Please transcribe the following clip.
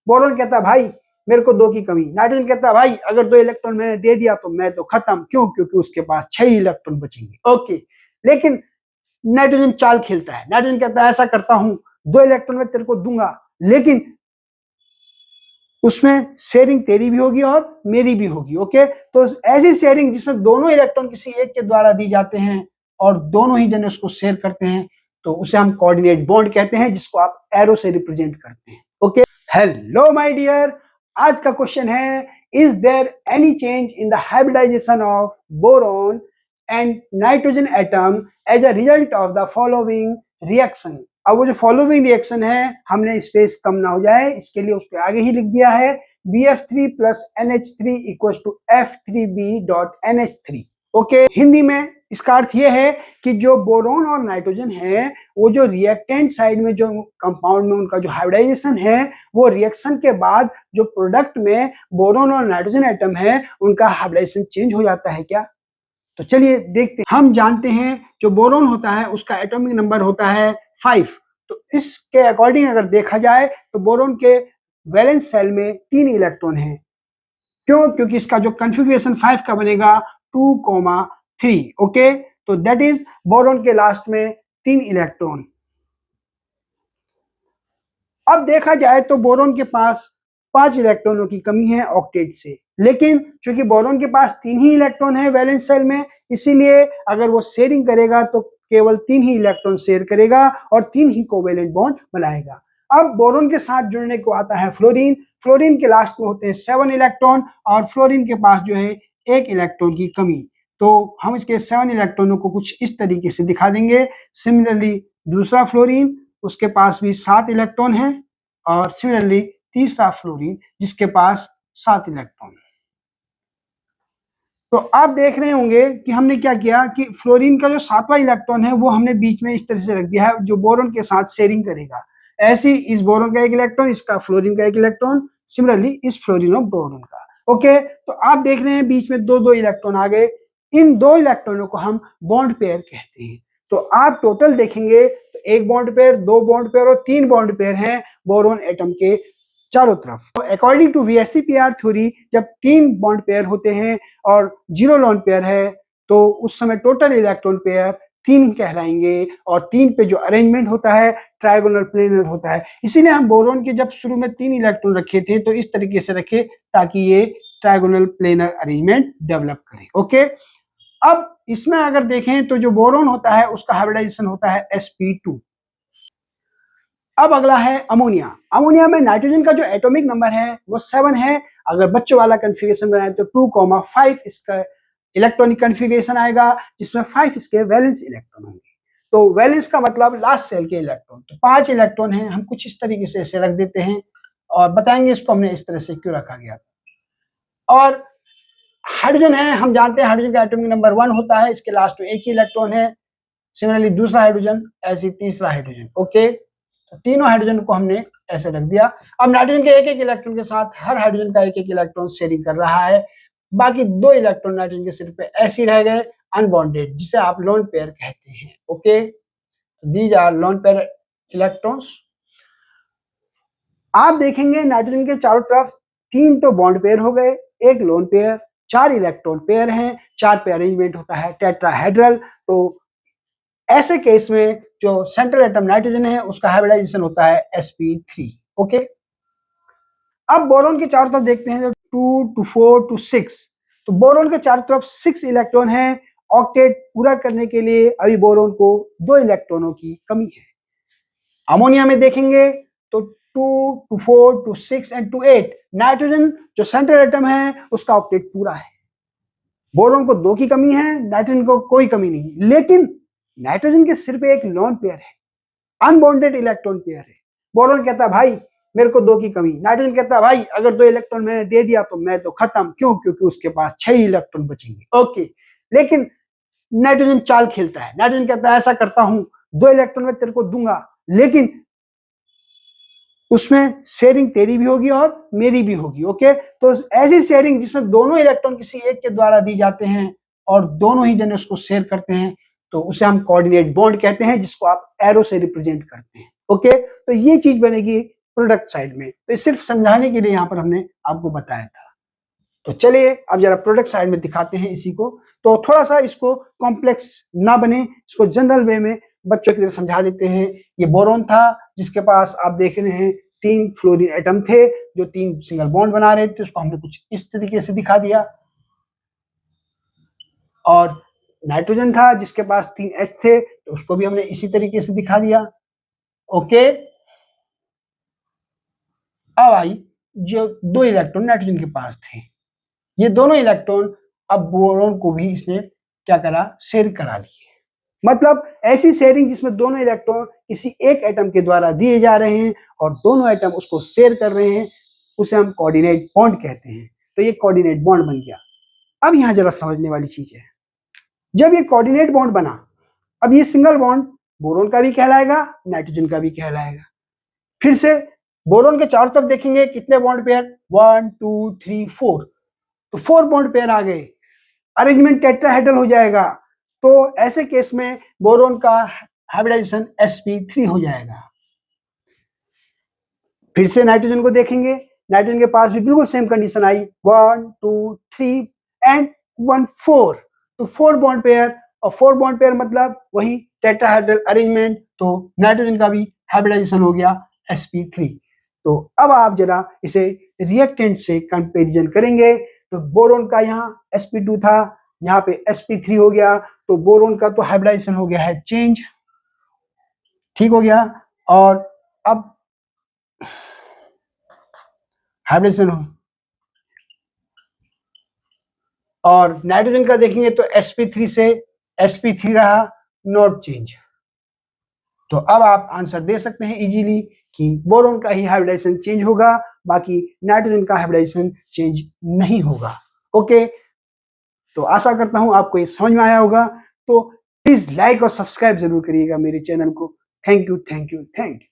Boron कहता है भाई मेरे को 2 की कमी। नाइट्रोजन कहता है भाई अगर 2 इलेक्ट्रॉन मैंने दे दिया तो मैं तो खत्म, क्यों? क्योंकि उसके पास 6 इलेक्ट्रॉन बचेंगे। ओके, लेकिन नाइट्रोजन चाल खेलता है। नाइट्रोजन कहता है ऐसा करता हूं, 2 इलेक्ट्रॉन मैं तेरे को दूंगा, लेकिन उसमें शेयरिंग तेरी भी होगी और मेरी भी होगी। ओके, तो ऐसी शेयरिंग जिसमें दोनों इलेक्ट्रॉन किसी एक के द्वारा दी जाते हैं और दोनों ही जने उसको शेयर करते हैं, तो उसे हम कोऑर्डिनेट बॉन्ड कहते हैं, जिसको आप एरो से रिप्रेजेंट करते हैं। ओके, हेलो माय डियर, आज का क्वेश्चन है, is there any change in the hybridization of boron and nitrogen atom as a result of the following reaction. अब वो जो फॉलोइंग रिएक्शन है, हमने स्पेस कम ना हो जाए इसके लिए उस पर आगे ही लिख दिया है BF3 plus NH3 equal to F3B.NH3। Okay, Hindi में इसका अर्थ ये है कि जो बोरॉन और नाइट्रोजन है, वो जो रिएक्टेंट साइड में जो कंपाउंड में उनका जो हाइब्रिडाइजेशन है, वो रिएक्शन के बाद जो प्रोडक्ट में बोरॉन और नाइट्रोजन एटम है उनका हाइब्रिडाइजेशन चेंज हो जाता है क्या? तो चलिए देखते हैं। हम जानते हैं जो बोरॉन होता है उसका एटॉमिक नंबर होता है 5। तो इसके अकॉर्डिंग अगर देखा जाए तो बोरॉन के वैलेंस शेल में 3 इलेक्ट्रॉन हैं। क्यों? क्योंकि इसका जो कॉन्फ़िगरेशन 5 का बनेगा 2,3। ओके, तो दैट इज बोरॉन के लास्ट में 3 इलेक्ट्रॉन। अब देखा जाए तो बोरॉन के पास 5 इलेक्ट्रॉनों की कमी है ऑक्टेट से, लेकिन चूंकि बोरॉन के पास 3 ही इलेक्ट्रॉन है वैलेंस शेल में, इसीलिए अगर वो शेयरिंग करेगा तो केवल 3 ही इलेक्ट्रॉन शेयर करेगा और 3 ही कोवेलेंट बॉन्ड बनाएगा। अब बोरॉन के साथ जुड़ने को आता है फ्लोरीन। फ्लोरीन के लास्ट में होते हैं 7 इलेक्ट्रॉन और फ्लोरीन के पास जो है 1 इलेक्ट्रॉन की कमी। तो हम इसके 7 इलेक्ट्रॉनों को कुछ इस तरीके से दिखा देंगे। सिमिलरली दूसरा फ्लोरीन, उसके पास भी 7 इलेक्ट्रॉन है, और सिमिलरली तीसरा फ्लोरीन जिसके पास 7 इलेक्ट्रॉन। तो आप देख रहे होंगे कि हमने क्या किया कि फ्लोरीन का जो 7वां इलेक्ट्रॉन है वो हमने बीच में इस तरह से रख दिया है, जो बोरॉन के साथ शेयरिंग करेगा। ऐसे इस बोरॉन का 1 इलेक्ट्रॉन, इसका फ्लोरीन का 1 इलेक्ट्रॉन, सिमिलरली इस फ्लोरीन और बोरॉन का। ओके, तो आप देख रहे हैं बीच में 2-2 इलेक्ट्रॉन आ गए। इन 2 इलेक्ट्रॉनों को हम बॉन्ड पेयर कहते हैं। तो आप टोटल देखेंगे तो 1 बॉन्ड पेयर, 2 बॉन्ड पेयर और 3 बॉन्ड पेयर हैं बोरॉन एटम के चारों तरफ। तो अकॉर्डिंग टू VSEPR थ्योरी, जब 3 बॉन्ड पेयर होते हैं और 0 लोन पेयर है, तो उस समय टोटल इलेक्ट्रॉन पेयर 3 कहलाएंगे, और 3 पे जो अरेंजमेंट होता है ट्रायगोनल प्लेनर होता है। इसीलिए हम बोरॉन के जब शुरू में 3 इलेक्ट्रॉन रखे थे तो इस तरीके से रखे ताकि ये ट्रायगोनल प्लेनर अरेंजमेंट डेवलप करे। ओके, अब इसमें अगर देखें तो जो बोरॉन होता है उसका हाइब्रिडाइजेशन होता है sp2। अब अगला है अमोनिया। अमोनिया में नाइट्रोजन का जो एटॉमिक नंबर है वो 7 है। अगर बच्चों वाला कॉन्फ़िगरेशन बनाए तो 2,5 इसका इलेक्ट्रॉनिक कॉन्फ़िगरेशन आएगा, जिसमें 5 इसके वैलेंस इलेक्ट्रॉन होंगे। तो वैलेंस का मतलब लास्ट सेल के इलेक्ट्रॉन। तो 5 इलेक्ट्रॉन हैं, हम कुछ इस तरीके से इसे रख देते हैं और बताएंगे इसको हमने इस तरह से क्यों रखा गया। और हाइड्रोजन है, हम जानते हैं हाइड्रोजन का एटॉमिक नंबर 1 होता है, इसके लास्ट में 1 ही इलेक्ट्रॉन है। सिमिलरली दूसरा हाइड्रोजन, ऐसे तीसरा हाइड्रोजन। ओके, तो तीनों हाइड्रोजन को हमने ऐसे रख दिया। अब नाइट्रोजन के 1-1 इलेक्ट्रॉन के साथ हर हाइड्रोजन का 1-1 इलेक्ट्रॉन शेयरिंग कर रहा है। बाकी 2 इलेक्ट्रॉन नाइट्रोजन के सिर पे ऐसे रह गए अनबॉन्डेड, जिसे आप लोन पेयर कहते हैं। Okay, these are lone pair electrons. आप देखेंगे नाइट्रोजन के चारों तरफ 3 तो बॉन्ड पेयर हो गए, 1 लोन पेयर, 4 इलेक्ट्रॉन पेयर हैं, 4 पे अरेंजमेंट होता है टेट्राहेड्रल। तो ऐसे केस में जो सेंट्रल एटम नाइट्रोजन है उसका हाइब्रिडाइजेशन होता है sp3। ओके, अब बोरॉन के चारों तरफ देखते हैं, 2 to 4 to 6। तो बोरॉन के चारों तरफ 6 इलेक्ट्रॉन है। ऑक्टेट पूरा करने के लिए अभी बोरॉन को 2 इलेक्ट्रॉनों की कमी है। अमोनिया में देखेंगे तो 2 to 4 to 6 and to 8 nitrogen जो सेंट्रल एटम है उसका ऑक्टेट पूरा है। बोरॉन को 2 की कमी है, नाइट्रोजन को कोई कमी नहीं, लेकिन नाइट्रोजन के सिर पे एक लोन पेयर है, अनबॉन्डेड इलेक्ट्रॉन पेयर है। बोरॉन कहता है भाई मेरे को 2 की कमी। नाइट्रोजन कहता है भाई अगर 2 इलेक्ट्रॉन मैंने दे दिया तो मैं तो खत्म, क्यों? क्योंकि उसके पास 6 इलेक्ट्रॉन बचेंगे। ओके, लेकिन नाइट्रोजन चाल खेलता है। नाइट्रोजन कहता है ऐसा करता हूं, 2 इलेक्ट्रॉन मैं तेरे को दूंगा, लेकिन उसमें शेयरिंग तेरी भी होगी और मेरी भी होगी। ओके, तो ऐसी शेयरिंग जिसमें दोनों इलेक्ट्रॉन किसी एक के द्वारा दी जाते हैं और दोनों ही जने उसको शेयर करते हैं, तो उसे हम कोऑर्डिनेट बॉन्ड कहते हैं, जिसको आप एरो से रिप्रेजेंट करते हैं। ओके, तो ये चीज बनेगी प्रोडक्ट साइड में। तो ये सिर्फ समझाने के लिए यहाँ पर हमने आपको बताया था। तो चलिए अब जरा प्रोडक्ट साइड में दिखाते हैं इसी को। तो थोड़ा सा इसको कॉम्प्लेक्स ना बने, इसको जनरल वे में बच्चों की तरह समझा देते हैं। ये बोरॉन था जिसके पास आप देख रहे हैं 3 फ्लोरीन एटम थे जो 3 सिंगल बॉन्ड बना रहे थे, उसको हमने कुछ इस तरीके से दिखा दिया। और नाइट्रोजन था जिसके पास 3 H थे, तो उसको भी हमने इसी तरीके से दिखा दिया। ओके, अब आई जो 2 इलेक्ट्रॉन नाइट्रोजन के पास थे, ये दोनों इलेक्ट्रॉन अब बोरॉन को भी इसने क्या करा, शेयर करा दिए। मतलब ऐसी शेयरिंग जिसमें दोनों इलेक्ट्रॉन किसी एक एटम के द्वारा दिए जा रहे हैं और दोनों एटम उसको शेयर कर रहे हैं, उसे हम कोऑर्डिनेट बॉन्ड कहते हैं। तो ये कोऑर्डिनेट बॉन्ड बन गया। अब यहां जरा समझने वाली चीज है, जब ये कोऑर्डिनेट बॉन्ड बना, अब ये सिंगल बॉन्ड बोरॉन का भी कहलाएगा, नाइट्रोजन का भी कहलाएगा। फिर से बोरॉन के चारों तरफ देखेंगे कितने बॉन्ड पेयर, 1 2 3 4, तो 4 बॉन्ड पेयर आ गए, अरेंजमेंट टेट्राहेड्रल हो जाएगा। तो ऐसे केस में बोरॉन का हाइब्रिडाइजेशन sp3 हो जाएगा। फिर से नाइट्रोजन को देखेंगे, नाइट्रोजन के पास भी बिल्कुल सेम कंडीशन आई, 1 2 3 एंड 1 4, तो 4 बॉन्ड पेयर, और 4 बॉन्ड पेयर मतलब वही टेट्राहेड्रल अरेंजमेंट, तो नाइट्रोजन का भी हाइब्रिडाइजेशन हो गया sp3। तो अब आप जरा इसे रिएक्टेंट से कंपैरिजन करेंगे, तो बोरॉन का यहाँ sp2 था, यहाँ पे sp3 हो गया, तो बोरॉन का तो हाइब्रिडाइजेशन हो गया है चेंज, ठीक हो गया। और अब हाइब्रिडेशन हो, और नाइट्रोजन का देखेंगे तो sp3 से sp3 रहा, नॉट चेंज। तो अब आप आंसर दे सकते हैं इजीली कि बोरॉन का ही हाइब्रिडाइजेशन चेंज होगा, बाकी नाइट्रोजन का हाइब्रिडाइजेशन चेंज नहीं होगा। ओके, तो आशा करता हूं आपको ये समझ में आया होगा। तो प्लीज लाइक और सब्सक्राइब जरूर करिएगा मेरे चैनल को। Thank you, thank you, thank you.